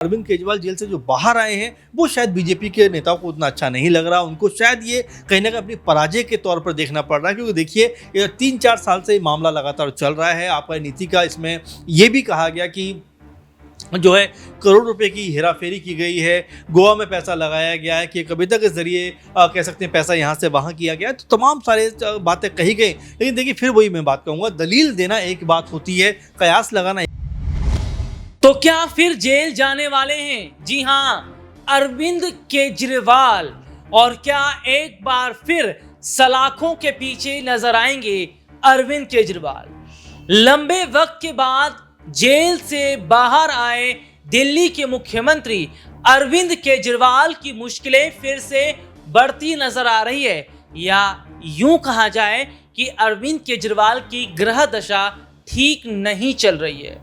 Arvind Kejriwal jail से जो बाहर आए हैं वो शायद बीजेपी के नेताओं को उतना अच्छा नहीं लग रहा। उनको शायद ये कहीं ना कहीं अपनी पराजय के तौर पर देखना पड़ रहा है, क्योंकि देखिए 3-4 साल से ये मामला लगातार चल रहा है। आपका नीति का इसमें ये भी कहा गया कि जो है करोड़ रुपए की हेराफेरी की गई है, गोवा में पैसा लगाया गया है, कि कविता के जरिए कह सकते हैं पैसा यहाँ से वहाँ किया गया है। तो तमाम सारे बातें कही गई, लेकिन देखिए फिर वही मैं बात कहूँगा, दलील देना एक बात होती है, कयास लगाना। तो क्या फिर जेल जाने वाले हैं? जी हां, अरविंद केजरीवाल। और क्या एक बार फिर सलाखों के पीछे नजर आएंगे अरविंद केजरीवाल? लंबे वक्त के बाद जेल से बाहर आए दिल्ली के मुख्यमंत्री अरविंद केजरीवाल की मुश्किलें फिर से बढ़ती नजर आ रही है, या यूं कहा जाए कि अरविंद केजरीवाल की ग्रह दशा ठीक नहीं चल रही है।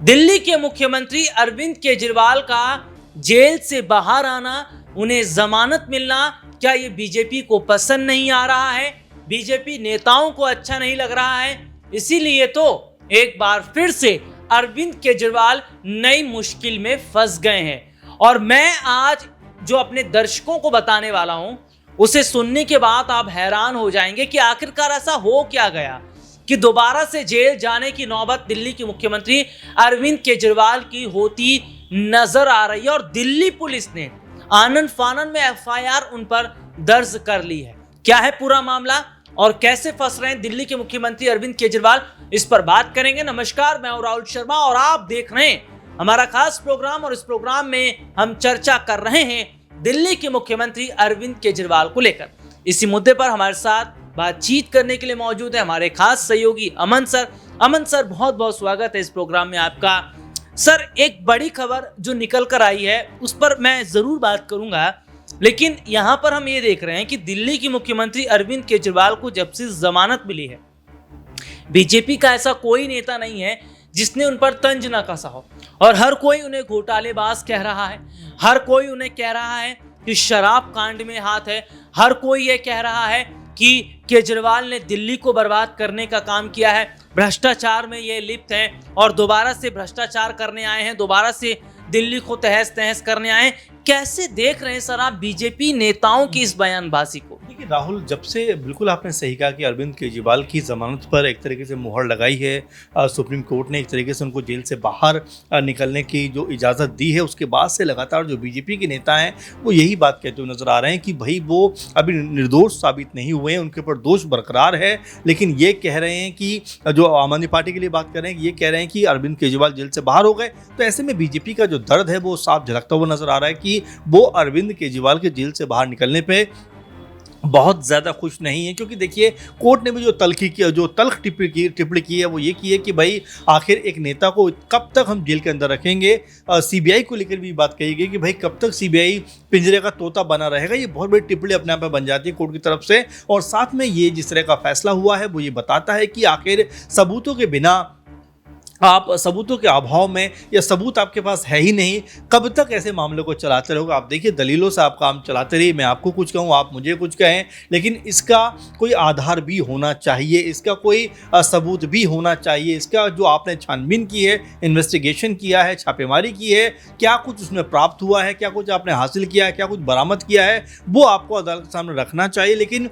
दिल्ली के मुख्यमंत्री अरविंद केजरीवाल का जेल से बाहर आना, उन्हें जमानत मिलना, क्या ये बीजेपी को पसंद नहीं आ रहा है? बीजेपी नेताओं को अच्छा नहीं लग रहा है? इसीलिए तो एक बार फिर से अरविंद केजरीवाल नई मुश्किल में फंस गए हैं। और मैं आज जो अपने दर्शकों को बताने वाला हूं, उसे सुनने के बाद आप हैरान हो जाएंगे कि आखिरकार ऐसा हो क्या गया कि दोबारा से जेल जाने की नौबत दिल्ली के मुख्यमंत्री अरविंद केजरीवाल की होती नजर आ रही है। और दिल्ली पुलिस ने आनन फानन में एफआईआर उन पर दर्ज कर ली है। क्या है पूरा मामला और कैसे फंस रहे हैं दिल्ली के मुख्यमंत्री अरविंद केजरीवाल, इस पर बात करेंगे। नमस्कार, मैं हूं राहुल शर्मा और आप देख रहे हैं हमारा खास प्रोग्राम। और इस प्रोग्राम में हम चर्चा कर रहे हैं दिल्ली के मुख्यमंत्री अरविंद केजरीवाल को लेकर। इसी मुद्दे पर हमारे साथ बातचीत करने के लिए मौजूद है हमारे खास सहयोगी अमन सर। अमन सर, बहुत बहुत स्वागत है इस प्रोग्राम में आपका। सर, एक बड़ी खबर जो निकल कर आई है उस पर मैं जरूर बात करूंगा, लेकिन यहां पर हम ये देख रहे हैं कि दिल्ली की मुख्यमंत्री अरविंद केजरीवाल को जब से जमानत मिली है, बीजेपी का ऐसा कोई नेता नहीं है जिसने उन पर तंज न कसा हो। और हर कोई उन्हें घोटालेबाज कह रहा है, हर कोई उन्हें कह रहा है कि शराब कांड में हाथ है, हर कोई ये कह रहा है कि केजरीवाल ने दिल्ली को बर्बाद करने का काम किया है, भ्रष्टाचार में ये लिप्त हैं और दोबारा से भ्रष्टाचार करने आए हैं, दोबारा से दिल्ली को तहस तहस करने आए हैं। कैसे देख रहे हैं सर आप बीजेपी नेताओं की इस बयानबाजी को? देखिए राहुल, जब से बिल्कुल आपने सही कहा कि अरविंद केजरीवाल की जमानत पर एक तरीके से मुहर लगाई है सुप्रीम कोर्ट ने, एक तरीके से उनको जेल से बाहर निकलने की जो इजाज़त दी है, उसके बाद से लगातार जो बीजेपी के नेता हैं वो यही बात कहते हुए नजर आ रहे हैं कि भाई वो अभी निर्दोष साबित नहीं हुए हैं, उनके ऊपर दोष बरकरार है। लेकिन ये कह रहे हैं कि जो आम आदमी पार्टी के लिए बात कर रहे हैं, ये कह रहे हैं कि अरविंद केजरीवाल जेल से बाहर हो गए। तो ऐसे में बीजेपी का जो दर्द है वो साफ झलकता हुआ नजर आ रहा है कि वो अरविंद केजरीवाल के जेल से बाहर निकलने पे बहुत ज़्यादा खुश नहीं है। क्योंकि देखिए कोर्ट ने भी जो तल्ख टिप्पणी की है वो ये की है कि भाई आखिर एक नेता को कब तक हम जेल के अंदर रखेंगे। सीबीआई को लेकर भी बात कही गई कि भाई कब तक सीबीआई पिंजरे का तोता बना रहेगा। ये बहुत बड़ी टिप्पणी अपने आप में बन जाती है कोर्ट की तरफ से। और साथ में ये जिस तरह का फैसला हुआ है वो ये बताता है कि आखिर सबूतों के बिना, आप सबूतों के अभाव में, या सबूत आपके पास है ही नहीं, कब तक ऐसे मामले को चलाते रहोगे? आप देखिए दलीलों से आप काम चलाते रहिए, मैं आपको कुछ कहूँ, आप मुझे कुछ कहें, लेकिन इसका कोई आधार भी होना चाहिए, इसका कोई सबूत भी होना चाहिए। इसका जो आपने छानबीन की है, इन्वेस्टिगेशन किया है, छापेमारी की है, क्या कुछ उसमें प्राप्त हुआ है, क्या कुछ आपने हासिल किया है, क्या कुछ बरामद किया है, वो आपको अदालत के सामने रखना चाहिए। लेकिन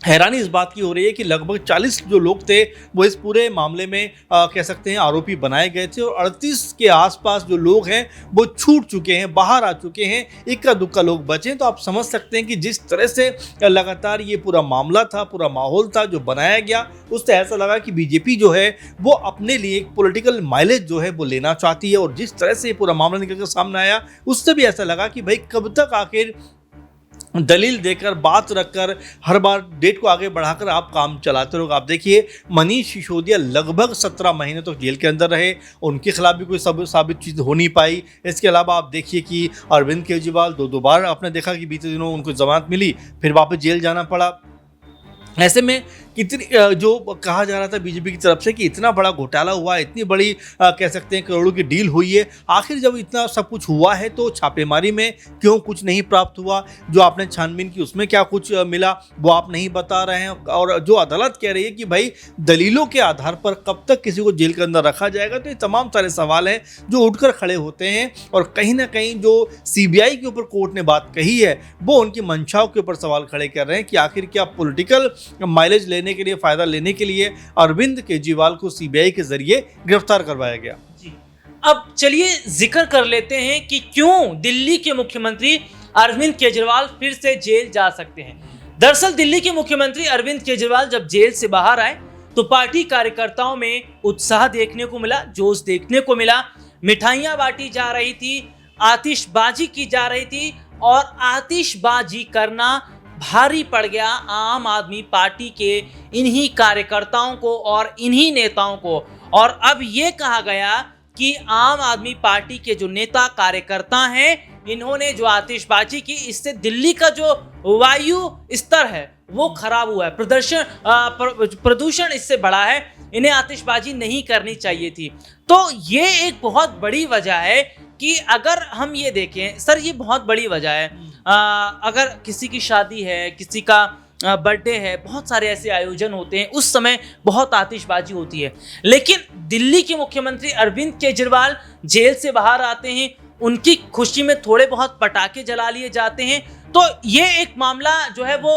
हैरानी इस बात की हो रही है कि लगभग 40 जो लोग थे वो इस पूरे मामले में कह सकते हैं आरोपी बनाए गए थे, और 38 के आसपास जो लोग हैं वो छूट चुके हैं, बाहर आ चुके हैं, इक्का दुक्का लोग बचे। तो आप समझ सकते हैं कि जिस तरह से लगातार ये पूरा मामला था, पूरा माहौल था जो बनाया गया, उससे ऐसा लगा कि बीजेपी जो है वो अपने लिए एक पॉलिटिकल माइलेज जो है वो लेना चाहती है। और जिस तरह से ये पूरा मामला निकल कर सामने आया, उससे भी ऐसा लगा कि भाई कब तक आखिर दलील देकर, बात रखकर, हर बार डेट को आगे बढ़ाकर आप काम चलाते रहोगे। आप देखिए मनीष सिसोदिया लगभग 17 महीने तक जेल के अंदर रहे, उनके खिलाफ भी कोई साबित चीज़ हो नहीं पाई। इसके अलावा आप देखिए कि अरविंद केजरीवाल दो बार आपने देखा कि बीते दिनों उनको जमानत मिली, फिर वापस जेल जाना पड़ा। ऐसे में कितनी जो कहा जा रहा था बीजेपी की तरफ से कि इतना बड़ा घोटाला हुआ, इतनी बड़ी कह सकते हैं करोड़ों की डील हुई है, आखिर जब इतना सब कुछ हुआ है तो छापेमारी में क्यों कुछ नहीं प्राप्त हुआ, जो आपने छानबीन की उसमें क्या कुछ मिला वो आप नहीं बता रहे हैं। और जो अदालत कह रही है कि भाई दलीलों के आधार पर कब तक किसी को जेल के अंदर रखा जाएगा, तो ये तमाम सारे सवाल हैं जो उठकर खड़े होते हैं। और कहीं ना कहीं जो सीबीआई के ऊपर कोर्ट ने बात कही है वो उनकी मंशाओं के ऊपर सवाल खड़े कर रहे हैं कि आखिर क्या पॉलिटिकल माइलेज लेने के लिए, फायदा लेने के लिए अरविंद केजरीवाल को सीबीआई के जरिए गिरफ्तार करवाया गया। अब चलिए जिक्र कर लेते हैं कि क्यों दिल्ली के मुख्यमंत्री अरविंद केजरीवाल फिर से जेल जा सकते हैं। दरअसल दिल्ली के मुख्यमंत्री अरविंद केजरीवाल जब जेल से बाहर आए तो पार्टी कार्यकर्ताओं में उत्साह देखने को मिला, जोश देखने को मिला, मिठाइयां बांटी जा रही थी, आतिशबाजी की जा रही थी और आतिशबाजी करना भारी पड़ गया आम आदमी पार्टी के इन्हीं कार्यकर्ताओं को और इन्हीं नेताओं को। और अब ये कहा गया कि आम आदमी पार्टी के जो नेता कार्यकर्ता हैं इन्होंने जो आतिशबाजी की, इससे दिल्ली का जो वायु स्तर है वो खराब हुआ है, प्रदूषण इससे बढ़ा है, इन्हें आतिशबाजी नहीं करनी चाहिए थी। तो ये एक बहुत बड़ी वजह है कि अगर हम ये देखें सर, ये बहुत बड़ी वजह है। अगर किसी की शादी है, किसी का बर्थडे है, बहुत सारे ऐसे आयोजन होते हैं, उस समय बहुत आतिशबाजी होती है। लेकिन दिल्ली के मुख्यमंत्री अरविंद केजरीवाल जेल से बाहर आते हैं, उनकी खुशी में थोड़े बहुत पटाखे जला लिए जाते हैं, तो ये एक मामला जो है वो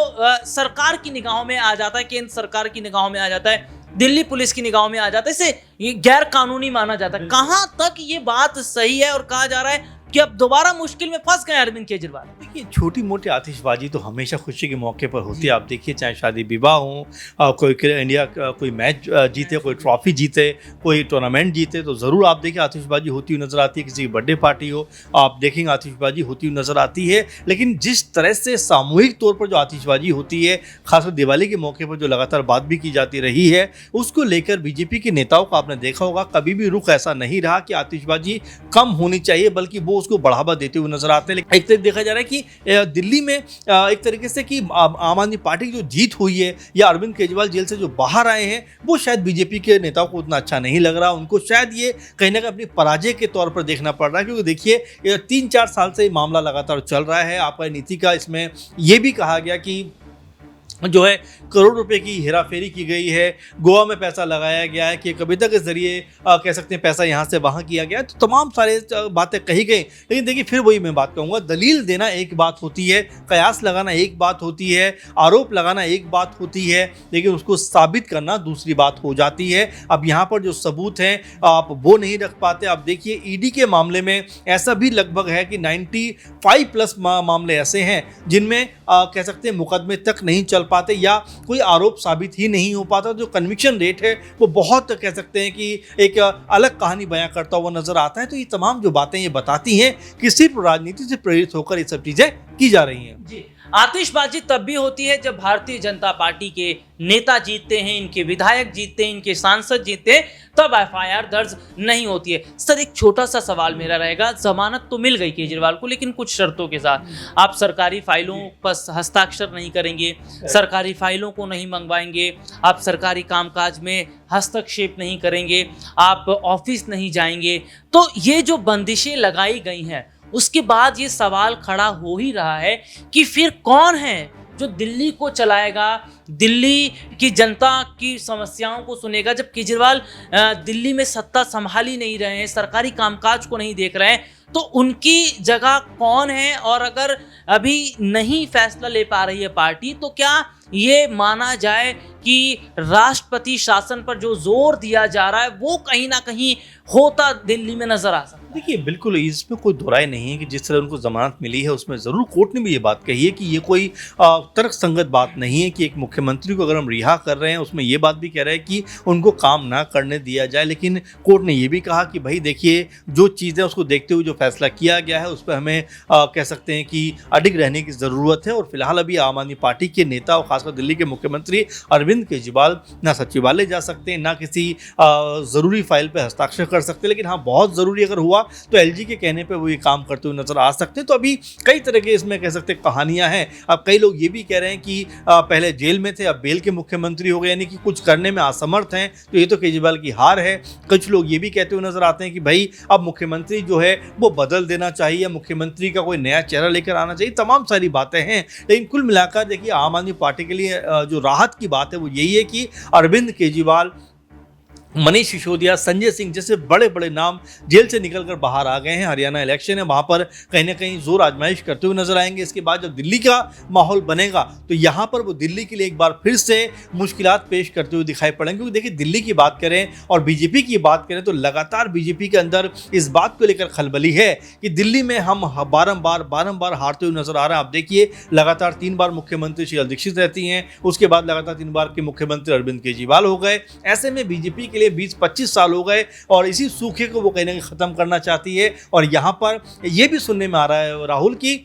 सरकार की निगाहों में आ जाता है, केंद्र सरकार की निगाहों में आ जाता है, दिल्ली पुलिस की निगाहों में आ जाता है, इसे ये गैर कानूनी माना जाता है। कहां तक ये बात सही है और कहा जा रहा है कि अब दोबारा मुश्किल में फंस गए अरविंद केजरीवाल? देखिए, छोटी मोटी आतिशबाजी तो हमेशा खुशी के मौके पर होती है। आप देखिए, चाहे शादी विवाह हो, कोई इंडिया कोई मैच जीते, कोई ट्रॉफी जीते, कोई टूर्नामेंट जीते, तो ज़रूर आप देखिए आतिशबाजी होती हुई नज़र आती है। किसी की बर्थडे पार्टी हो, आप देखेंगे आतिशबाजी होती हुई नज़र आती है। लेकिन जिस तरह से सामूहिक तौर पर जो आतिशबाजी होती है, खासकर दिवाली के मौके पर जो लगातार बात भी की जाती रही है, उसको लेकर बीजेपी के नेताओं को आपने देखा होगा कभी भी रुख ऐसा नहीं रहा कि आतिशबाजी कम होनी चाहिए, बल्कि वो उसको बढ़ावा देते हुए नजर आते हैं। लेकिन एक तरह देखा जा रहा है कि दिल्ली में एक तरीके से कि आम आदमी पार्टी की जो जीत हुई है या अरविंद केजरीवाल जेल से जो बाहर आए हैं, वो शायद बीजेपी के नेताओं को उतना अच्छा नहीं लग रहा। उनको शायद ये कहीं ना कहीं अपनी पराजय के तौर पर देखना पड़ रहा है, क्योंकि देखिए 3-4 साल से ये मामला लगातार चल रहा है। आपका नीति का इसमें ये भी कहा गया कि जो है करोड़ रुपए की हेराफेरी की गई है, गोवा में पैसा लगाया गया है कि कविता के जरिए कह सकते हैं पैसा यहाँ से वहाँ किया गया है, तो तमाम सारे बातें कही गई। लेकिन देखिए, फिर वही मैं बात कहूँगा, दलील देना एक बात होती है, कयास लगाना एक बात होती है, आरोप लगाना एक बात होती है, लेकिन उसको साबित करना दूसरी बात हो जाती है। अब यहाँ पर जो सबूत हैं आप वो नहीं रख पाते। आप देखिए, ईडी के मामले में ऐसा भी लगभग है कि 95+ मामले ऐसे हैं जिनमें कह सकते हैं मुकदमे तक नहीं चल पाते या कोई आरोप साबित ही नहीं हो पाता। जो कन्विक्शन रेट है वो बहुत कह सकते हैं कि एक अलग कहानी बयां करता हुआ नजर आता है। तो ये तमाम जो बातें ये बताती हैं कि सिर्फ राजनीति से प्रेरित होकर ये सब चीजें की जा रही हैं। जी, आतिशबाजी तब भी होती है जब भारतीय जनता पार्टी के नेता जीतते हैं, इनके विधायक जीतते हैं, इनके सांसद जीतते हैं, तब एफआईआर दर्ज नहीं होती है। सर, एक छोटा सा सवाल मेरा रहेगा, जमानत तो मिल गई केजरीवाल को, लेकिन कुछ शर्तों के साथ। आप सरकारी फाइलों पर हस्ताक्षर नहीं करेंगे, सरकारी फाइलों को नहीं मंगवाएंगे, आप सरकारी कामकाज में हस्तक्षेप नहीं करेंगे, आप ऑफिस नहीं जाएंगे। तो ये जो बंदिशें लगाई गई हैं, उसके बाद ये सवाल खड़ा हो ही रहा है कि फिर कौन है जो दिल्ली को चलाएगा, दिल्ली की जनता की समस्याओं को सुनेगा। जब केजरीवाल दिल्ली में सत्ता संभाल ही नहीं रहे हैं, सरकारी कामकाज को नहीं देख रहे हैं, तो उनकी जगह कौन है? और अगर अभी नहीं फैसला ले पा रही है पार्टी, तो क्या ये माना जाए कि राष्ट्रपति शासन पर जो जोर दिया जा रहा है वो कहीं ना कहीं होता दिल्ली में नजर आ सकता है? देखिए, बिल्कुल इसमें कोई दुराई नहीं है कि जिस तरह उनको जमानत मिली है उसमें ज़रूर कोर्ट ने भी ये बात कही है कि ये कोई तर्कसंगत बात नहीं है कि एक मुख्यमंत्री को अगर हम रिहा कर रहे हैं, उसमें ये बात भी कह रहे हैं कि उनको काम ना करने दिया जाए। लेकिन कोर्ट ने ये भी कहा कि भाई देखिए, जो चीज़ें उसको देखते हुए जो फैसला किया गया है उस पर हमें कह सकते हैं कि अडिग रहने की ज़रूरत है। और फिलहाल अभी आम आदमी पार्टी के नेता और खासकर दिल्ली के मुख्यमंत्री अरविंद केजरीवाल ना सचिवालय जा सकते हैं, ना किसी ज़रूरी फाइल पर हस्ताक्षर कर सकते। लेकिन हाँ, बहुत ज़रूरी अगर हुआ तो एलजी के कहने पे वो ये काम करते हुए नजर आ सकते हैं। तो अभी कई तरह के इसमें कह सकते हैं कहानियां हैं। अब कई लोग ये भी कह रहे हैं कि पहले जेल में थे, अब बेल के मुख्यमंत्री हो गए, यानी कि कुछ करने में असमर्थ हैं, तो ये तो केजरीवाल की हार है। कुछ लोग ये भी कहते हुए नजर आते हैं कि भाई अब मुख्यमंत्री जो है वो बदल देना चाहिए, मुख्यमंत्री का कोई नया चेहरा लेकर आना चाहिए। तमाम सारी बातें हैं, लेकिन कुल मिलाकर देखिए आम आदमी पार्टी के लिए जो राहत की बात है वो यही है कि अरविंद केजरीवाल, मनीष सिसोदिया, संजय सिंह जैसे बड़े बड़े नाम जेल से निकलकर बाहर आ गए हैं। हरियाणा इलेक्शन है, वहां पर कहीं ना कहीं जोर आजमाइश करते हुए नजर आएंगे। इसके बाद जब दिल्ली का माहौल बनेगा तो यहां पर वो दिल्ली के लिए एक बार फिर से मुश्किलात पेश करते हुए दिखाई पड़ेंगे। क्योंकि देखिए दिल्ली की बात करें और बीजेपी की बात करें तो लगातार बीजेपी के अंदर इस बात को लेकर खलबली है कि दिल्ली में हम बारंबार हारते हुए नजर आ रहे हैं। आप देखिए लगातार 3 बार मुख्यमंत्री शीला दीक्षित रहती हैं, उसके बाद लगातार 3 बार के मुख्यमंत्री अरविंद केजरीवाल हो गए। ऐसे में बीजेपी के लिए 20-25 साल हो गए और इसी सूखे को वो कहीं ना कहीं खत्म करना चाहती है। और यहां पर यह भी सुनने में आ रहा है राहुल की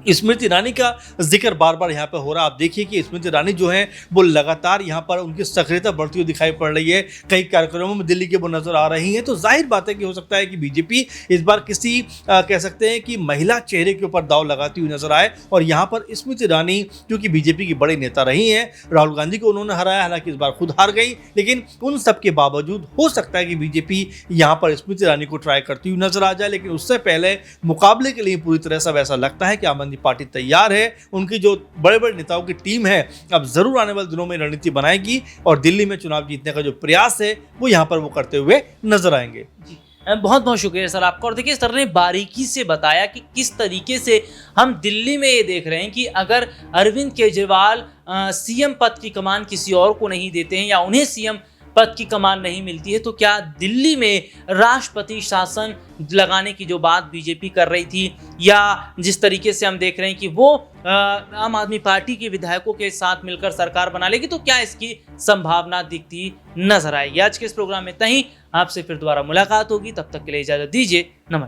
स्मृति ईरानी का जिक्र बार बार यहाँ पे हो रहा है। आप देखिए कि स्मृति ईरानी जो है वो लगातार यहाँ पर उनकी सक्रियता बढ़ती हुई दिखाई पड़ रही है, कई कार्यक्रमों में दिल्ली के वो नजर आ रही हैं। तो जाहिर बात है कि हो सकता है कि बीजेपी इस बार किसी कह सकते हैं कि महिला चेहरे के ऊपर दाव लगाती हुई नजर आए। और यहाँ पर स्मृति ईरानी क्योंकि बीजेपी की बड़ी नेता रही हैं, राहुल गांधी को उन्होंने हराया, हालांकि इस बार खुद हार गई, लेकिन उन सब के बावजूद हो सकता है कि बीजेपी यहाँ पर स्मृति ईरानी को ट्राई करती हुई नजर आ जाए। लेकिन उससे पहले मुकाबले के लिए पूरी तरह से ऐसा लगता है कि आम आदमी पार्टी तैयार है। उनकी जो बड़े बड़े नेताओं की टीम है अब जरूर आने वाले दिनों में रणनीति बनाएगी और दिल्ली में चुनाव जीतने का जो प्रयास है वो यहां पर वो करते हुए नजर आएंगे। जी बहुत बहुत शुक्रिया सर आपका। और देखिए सर ने बारीकी से बताया कि किस तरीके से हम दिल्ली में ये देख रहे हैं कि अगर अरविंद केजरीवाल सीएम पद की कमान किसी और को नहीं देते हैं या उन्हें सीएम पद की कमान नहीं मिलती है तो क्या दिल्ली में राष्ट्रपति शासन लगाने की जो बात बीजेपी कर रही थी या जिस तरीके से हम देख रहे हैं कि वो आम आदमी पार्टी के विधायकों के साथ मिलकर सरकार बना लेगी, तो क्या इसकी संभावना दिखती नजर आएगी। आज के इस प्रोग्राम में इतना ही, आपसे फिर दोबारा मुलाकात होगी, तब तक के लिए इजाजत दीजिए, नमस्कार।